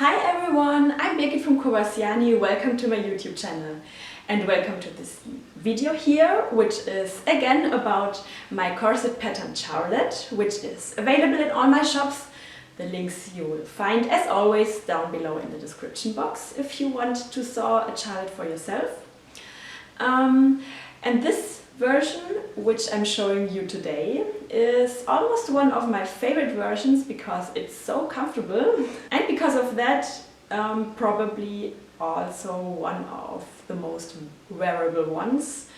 Hi everyone, I'm Birgit from Koba.Siani. Welcome to my YouTube channel and welcome to this video here, which is again about my corset pattern Charlotte, which is available in all my shops. The links you will find as always down below in the description box if you want to sew a Charlotte for yourself. And this version, which I'm showing you today, is almost one of my favorite versions because it's so comfortable and because of that probably also one of the most wearable ones,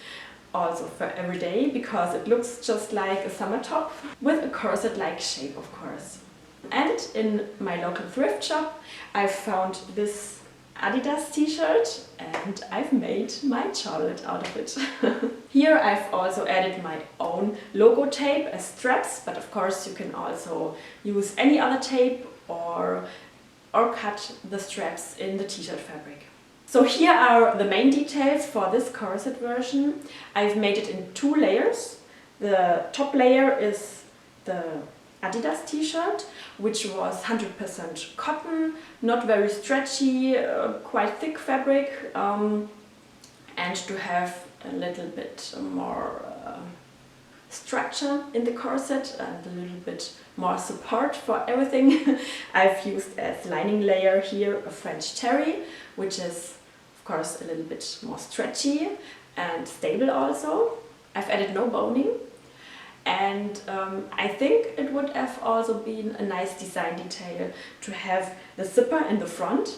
also for every day, because it looks just like a summer top with a corset-like shape, of course. And in my local thrift shop I found this Adidas t-shirt and I've made my Charlotte out of it. Here I've also added my own logo tape as straps, but of course you can also use any other tape or cut the straps in the t-shirt fabric. So here are the main details for this corset version. I've made it in 2 layers. The top layer is the Adidas t-shirt, which was 100% cotton, not very stretchy, quite thick fabric, and to have a little bit more structure in the corset and a little bit more support for everything. I've used as lining layer here a French terry, which is of course a little bit more stretchy and stable also. I've added no boning. And I think it would have also been a nice design detail to have the zipper in the front,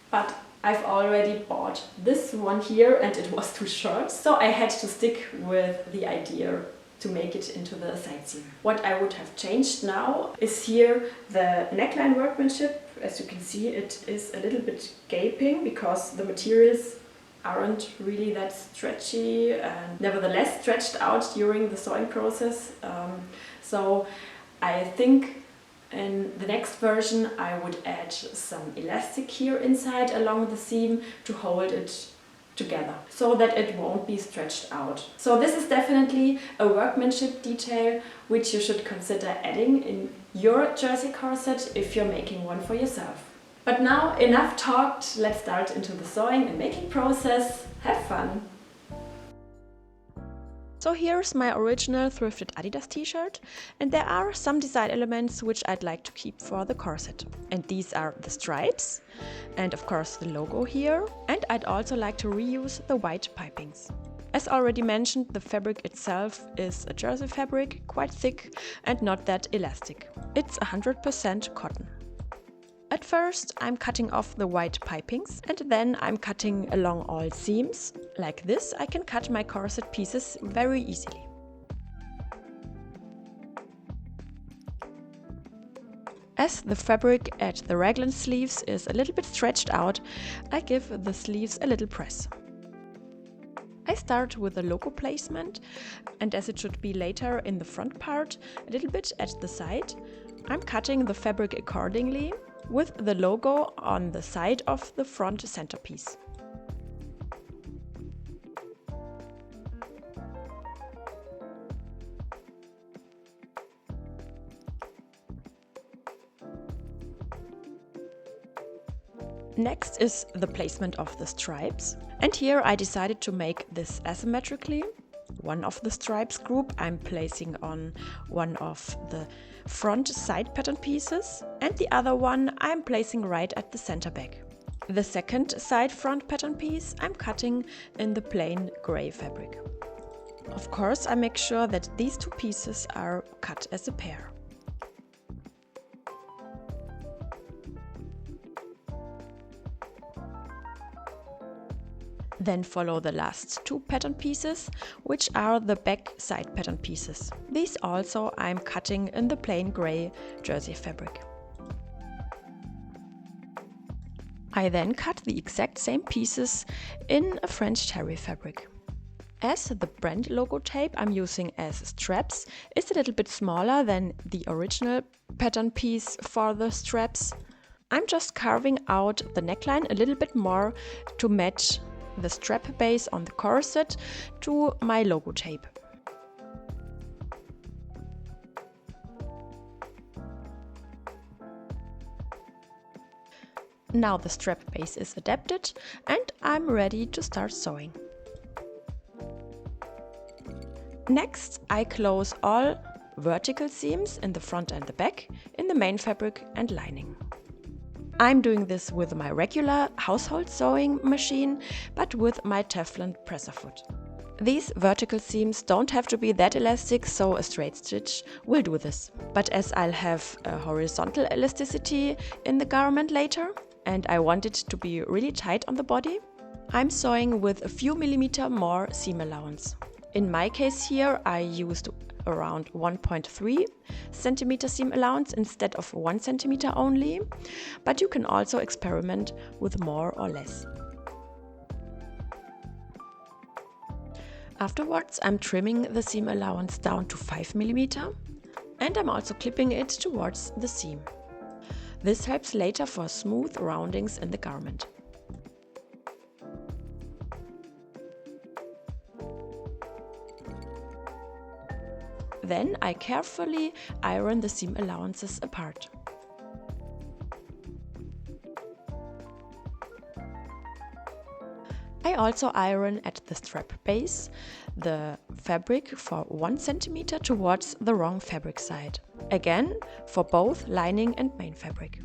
but I've already bought this one here and it was too short, so I had to stick with the idea to make it into the side seam. What I would have changed now is here the neckline workmanship. As you can see, it is a little bit gaping because the materials aren't really that stretchy and nevertheless stretched out during the sewing process. So I think in the next version I would add some elastic here inside along the seam to hold it together so that it won't be stretched out. So this is definitely a workmanship detail which you should consider adding in your jersey corset if you're making one for yourself. But now enough talked, let's start into the sewing and making process. Have fun! So here's my original thrifted Adidas t-shirt, and there are some design elements which I'd like to keep for the corset. And these are the stripes and of course the logo here, and I'd also like to reuse the white pipings. As already mentioned, the fabric itself is a jersey fabric, quite thick and not that elastic. It's 100% cotton. At first I'm cutting off the white pipings and then I'm cutting along all seams. Like this I can cut my corset pieces very easily. As the fabric at the raglan sleeves is a little bit stretched out, I give the sleeves a little press. I start with the logo placement, and as it should be later in the front part, a little bit at the side, I'm cutting the fabric accordingly, with the logo on the side of the front centerpiece. Next is the placement of the stripes, and here I decided to make this asymmetrically. One of the stripes group I'm placing on one of the front side pattern pieces and the other one I'm placing right at the center back. The second side front pattern piece I'm cutting in the plain grey fabric. Of course I make sure that these 2 pieces are cut as a pair. Then follow the last 2 pattern pieces, which are the back side pattern pieces. These also I'm cutting in the plain grey jersey fabric. I then cut the exact same pieces in a French terry fabric. As the brand logo tape I'm using as straps is a little bit smaller than the original pattern piece for the straps, I'm just carving out the neckline a little bit more to match the strap base on the corset to my logo tape. Now the strap base is adapted and I'm ready to start sewing. Next, I close all vertical seams in the front and the back in the main fabric and lining. I'm doing this with my regular household sewing machine, but with my Teflon presser foot. These vertical seams don't have to be that elastic, so a straight stitch will do this. But as I'll have a horizontal elasticity in the garment later, and I want it to be really tight on the body, I'm sewing with a few millimeter more seam allowance. In my case here, I used around 1.3 centimeter seam allowance instead of 1 centimeter only, but you can also experiment with more or less. Afterwards, I'm trimming the seam allowance down to 5 millimeter, and I'm also clipping it towards the seam. This helps later for smooth roundings in the garment. Then I carefully iron the seam allowances apart. I also iron at the strap base the fabric for 1 centimeter towards the wrong fabric side. Again, for both lining and main fabric.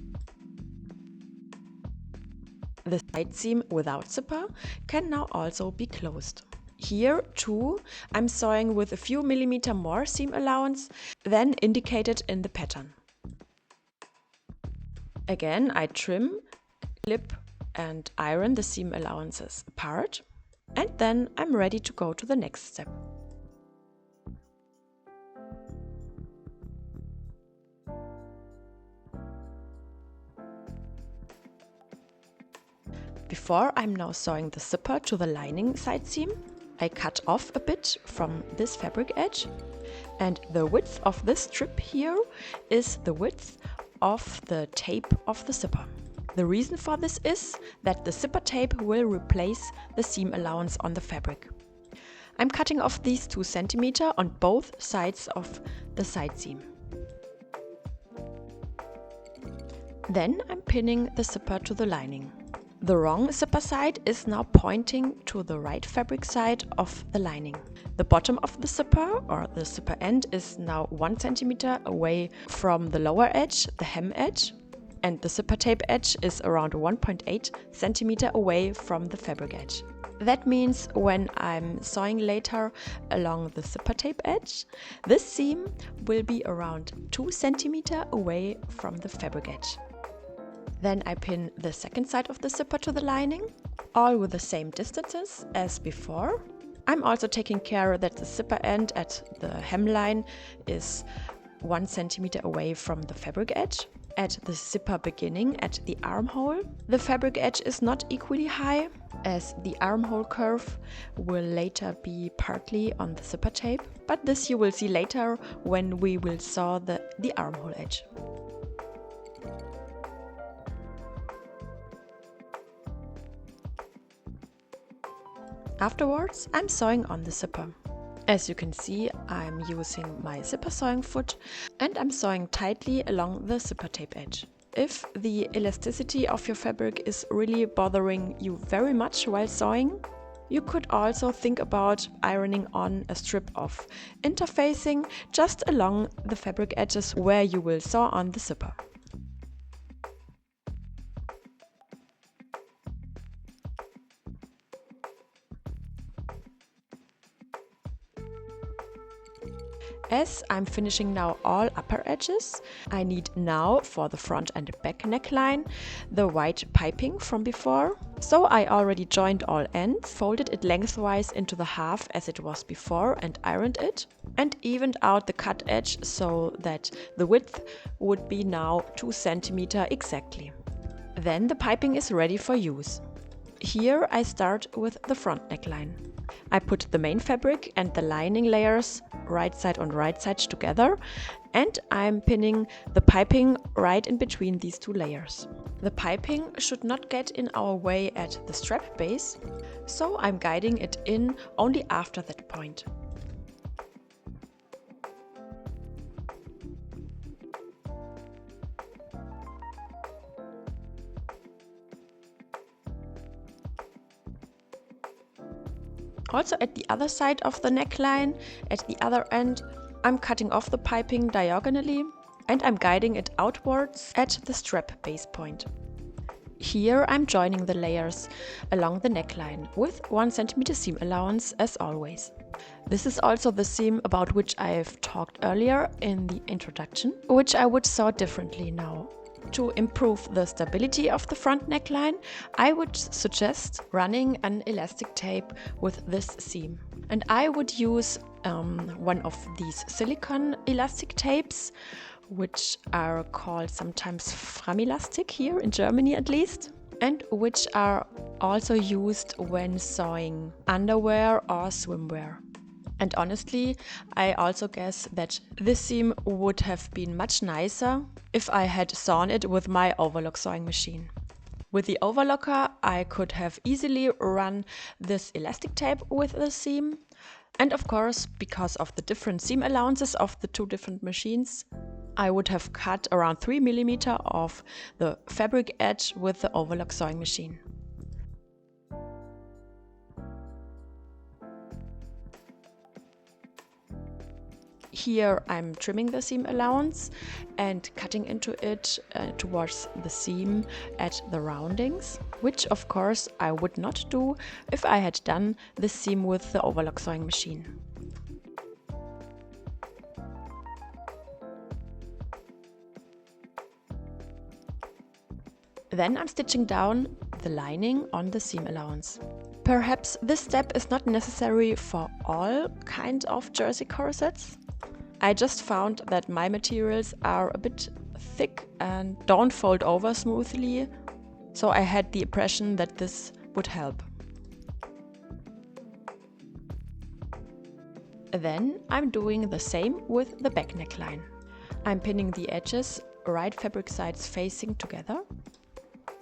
The side seam without zipper can now also be closed. Here too, I'm sewing with a few millimeter more seam allowance than indicated in the pattern. Again, I trim, clip and iron the seam allowances apart, and then I'm ready to go to the next step. Before I'm now sewing the zipper to the lining side seam, I cut off a bit from this fabric edge, and the width of this strip here is the width of the tape of the zipper. The reason for this is that the zipper tape will replace the seam allowance on the fabric. I'm cutting off these 2 centimeter on both sides of the side seam. Then I'm pinning the zipper to the lining. The wrong zipper side is now pointing to the right fabric side of the lining. The bottom of the zipper, or the zipper end, is now 1 centimeter away from the lower edge, the hem edge, and the zipper tape edge is around 1.8 centimeter away from the fabric edge. That means when I'm sewing later along the zipper tape edge, this seam will be around 2 centimeter away from the fabric edge. Then I pin the second side of the zipper to the lining, all with the same distances as before. I'm also taking care that the zipper end at the hemline is 1 centimeter away from the fabric edge. At the zipper beginning at the armhole, the fabric edge is not equally high, as the armhole curve will later be partly on the zipper tape, but this you will see later when we will sew the armhole edge. Afterwards, I'm sewing on the zipper. As you can see, I'm using my zipper sewing foot and I'm sewing tightly along the zipper tape edge. If the elasticity of your fabric is really bothering you very much while sewing, you could also think about ironing on a strip of interfacing just along the fabric edges where you will sew on the zipper. As I'm finishing now all upper edges, I need now for the front and back neckline the white piping from before. So I already joined all ends, folded it lengthwise into the half as it was before and ironed it, and evened out the cut edge so that the width would be now 2 centimeter exactly. Then the piping is ready for use. Here I start with the front neckline. I put the main fabric and the lining layers right side on right side together, and I'm pinning the piping right in between these 2 layers. The piping should not get in our way at the strap base, so I'm guiding it in only after that point. Also at the other side of the neckline, at the other end, I'm cutting off the piping diagonally and I'm guiding it outwards at the strap base point. Here I'm joining the layers along the neckline with 1 cm seam allowance as always. This is also the seam about which I've talked earlier in the introduction, which I would sew differently now. To improve the stability of the front neckline, I would suggest running an elastic tape with this seam. And I would use one of these silicone elastic tapes, which are called sometimes Framilastic here in Germany at least, and which are also used when sewing underwear or swimwear. And honestly, I also guess that this seam would have been much nicer if I had sewn it with my overlock sewing machine. With the overlocker, I could have easily run this elastic tape with the seam. And of course, because of the different seam allowances of the two different machines, I would have cut around 3 mm of the fabric edge with the overlock sewing machine. Here I'm trimming the seam allowance and cutting into it towards the seam at the roundings, which of course I would not do if I had done this seam with the overlock sewing machine. Then I'm stitching down the lining on the seam allowance. Perhaps this step is not necessary for all kinds of jersey corsets. I just found that my materials are a bit thick and don't fold over smoothly, so I had the impression that this would help. Then I'm doing the same with the back neckline. I'm pinning the edges, right fabric sides facing together.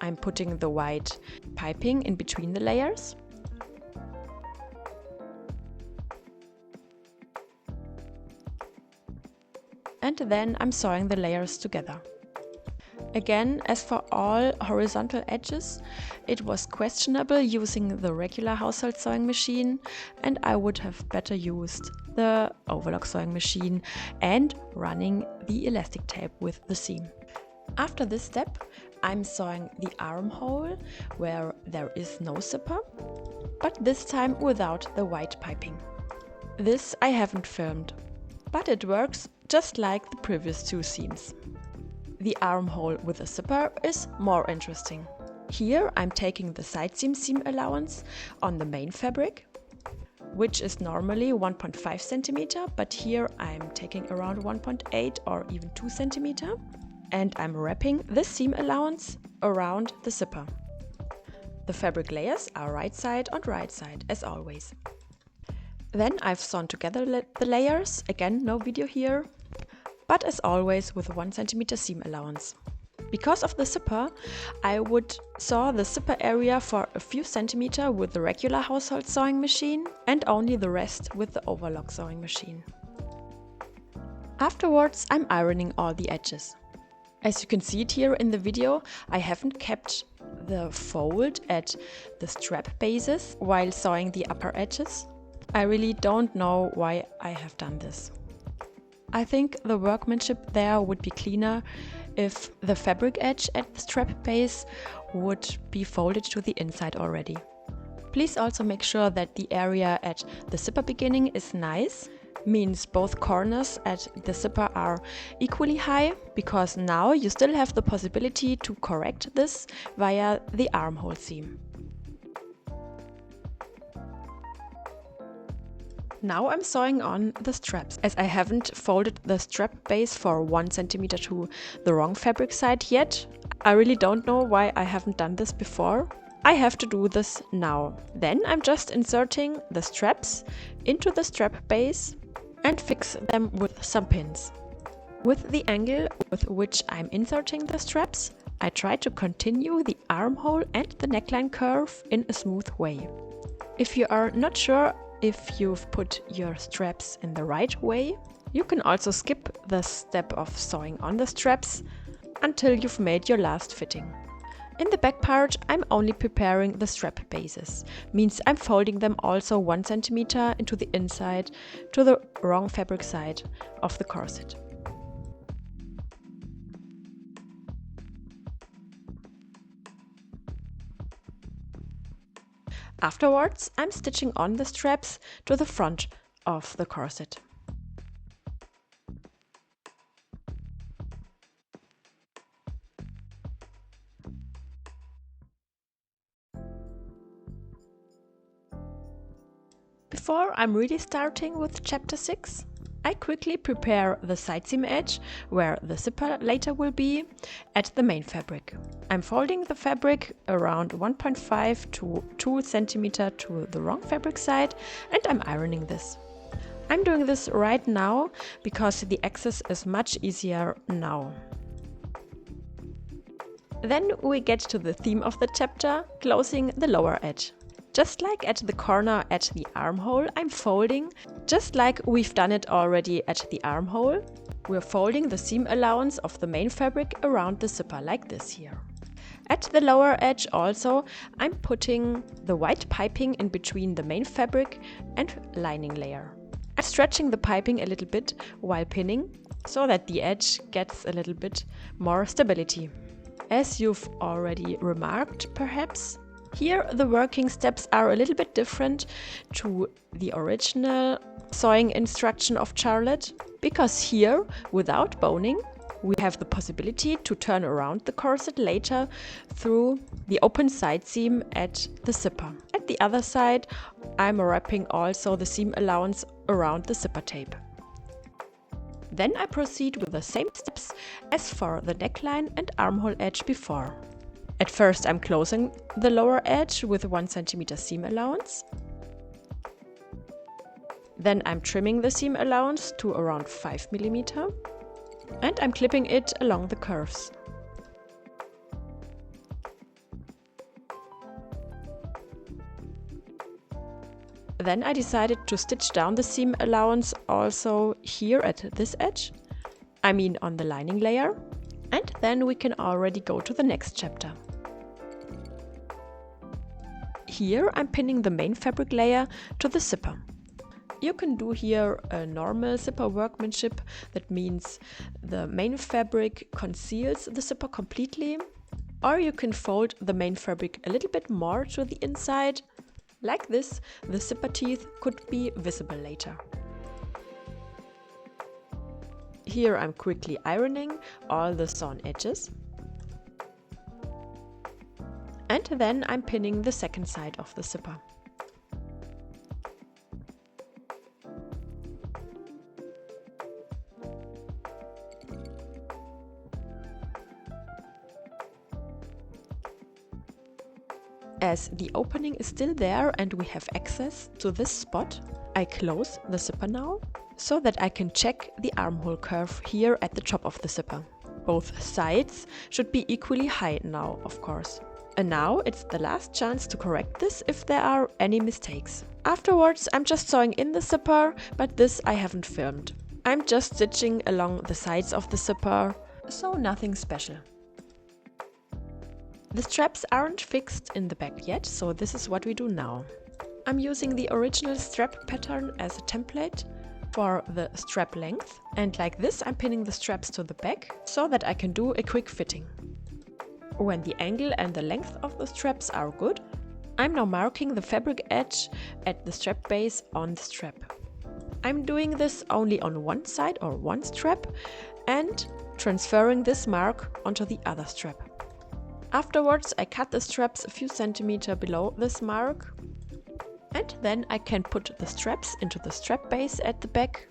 I'm putting the white piping in between the layers. And then I'm sewing the layers together. Again, as for all horizontal edges, it was questionable using the regular household sewing machine, and I would have better used the overlock sewing machine and running the elastic tape with the seam. After this step, I'm sewing the armhole where there is no zipper, but this time without the white piping. This I haven't filmed, but it works just like the previous two seams. The armhole with a zipper is more interesting. Here I'm taking the side seam allowance on the main fabric, which is normally 1.5 cm, but here I'm taking around 1.8 or even 2 cm, and I'm wrapping this seam allowance around the zipper. The fabric layers are right side on right side as always. Then I've sewn together the layers, again no video here, but as always with 1 cm seam allowance. Because of the zipper, I would sew the zipper area for a few centimeters with the regular household sewing machine and only the rest with the overlock sewing machine. Afterwards, I'm ironing all the edges. As you can see it here in the video, I haven't kept the fold at the strap bases while sewing the upper edges. I really don't know why I have done this. I think the workmanship there would be cleaner if the fabric edge at the strap base would be folded to the inside already. Please also make sure that the area at the zipper beginning is nice, means both corners at the zipper are equally high, because now you still have the possibility to correct this via the armhole seam. Now I'm sewing on the straps. As I haven't folded the strap base for 1 cm to the wrong fabric side yet, I really don't know why I haven't done this before. I have to do this now. Then I'm just inserting the straps into the strap base and fix them with some pins. With the angle with which I'm inserting the straps, I try to continue the armhole and the neckline curve in a smooth way. If you are not sure if you've put your straps in the right way, you can also skip the step of sewing on the straps until you've made your last fitting. In the back part, I'm only preparing the strap bases. Means I'm folding them also 1 centimeter into the inside to the wrong fabric side of the corset. Afterwards, I'm stitching on the straps to the front of the corset. Before I'm really starting with chapter 6, I quickly prepare the side seam edge, where the zipper later will be, at the main fabric. I'm folding the fabric around 1.5 to 2 centimeter to the wrong fabric side, and I'm ironing this. I'm doing this right now because the access is much easier now. Then we get to the theme of the chapter, closing the lower edge. Just like at the corner at the armhole, I'm folding, just like we've done it already at the armhole. We're folding the seam allowance of the main fabric around the zipper, like this here. At the lower edge also, I'm putting the white piping in between the main fabric and lining layer. I'm stretching the piping a little bit while pinning, so that the edge gets a little bit more stability. As you've already remarked, perhaps, here the working steps are a little bit different to the original sewing instruction of Charlotte, because here, without boning, we have the possibility to turn around the corset later through the open side seam at the zipper. At the other side, I'm wrapping also the seam allowance around the zipper tape. Then I proceed with the same steps as for the neckline and armhole edge before. At first I'm closing the lower edge with 1 centimeter seam allowance. Then I'm trimming the seam allowance to around 5 millimeter, and I'm clipping it along the curves. Then I decided to stitch down the seam allowance also here at this edge, I mean on the lining layer, and then we can already go to the next chapter. Here I'm pinning the main fabric layer to the zipper. You can do here a normal zipper workmanship, that means the main fabric conceals the zipper completely, or you can fold the main fabric a little bit more to the inside. Like this, the zipper teeth could be visible later. Here I'm quickly ironing all the sewn edges. And then I'm pinning the second side of the zipper. As the opening is still there and we have access to this spot, I close the zipper now, so that I can check the armhole curve here at the top of the zipper. Both sides should be equally high now, of course. And now it's the last chance to correct this if there are any mistakes. Afterwards, I'm just sewing in the zipper, but this I haven't filmed. I'm just stitching along the sides of the zipper, so nothing special. The straps aren't fixed in the back yet, so this is what we do now. I'm using the original strap pattern as a template for the strap length, and like this I'm pinning the straps to the back so that I can do a quick fitting. When the angle and the length of the straps are good, I'm now marking the fabric edge at the strap base on the strap. I'm doing this only on one side or one strap and transferring this mark onto the other strap. Afterwards, I cut the straps a few centimeters below this mark, and then I can put the straps into the strap base at the back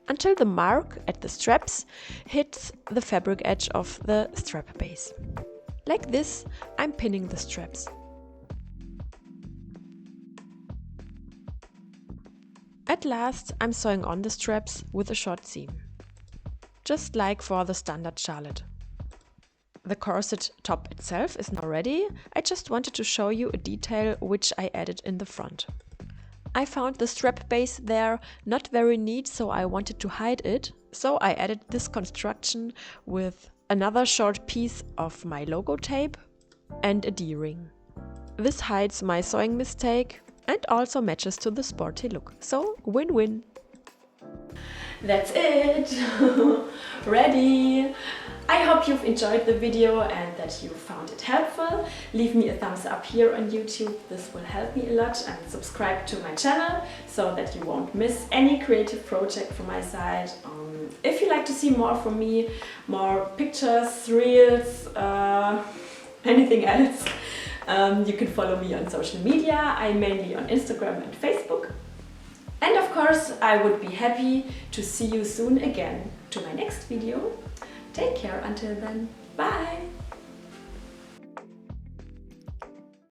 until the mark at the straps hits the fabric edge of the strap base. Like this, I'm pinning the straps. At last, I'm sewing on the straps with a short seam, just like for the standard Charlotte. The corset top itself is now ready. I just wanted to show you a detail which I added in the front. I found the strap base there not very neat, so I wanted to hide it. So I added this construction with another short piece of my logo tape and a D-ring. This hides my sewing mistake and also matches to the sporty look, so win-win! That's it! Ready! I hope you've enjoyed the video and that you found it helpful. Leave me a thumbs up here on YouTube, this will help me a lot, and subscribe to my channel so that you won't miss any creative project from my side. If you'd like to see more from me, more pictures, reels, anything else, you can follow me on social media. I'm mainly on Instagram and Facebook. And of course, I would be happy to see you soon again to my next video. Take care until then. Bye!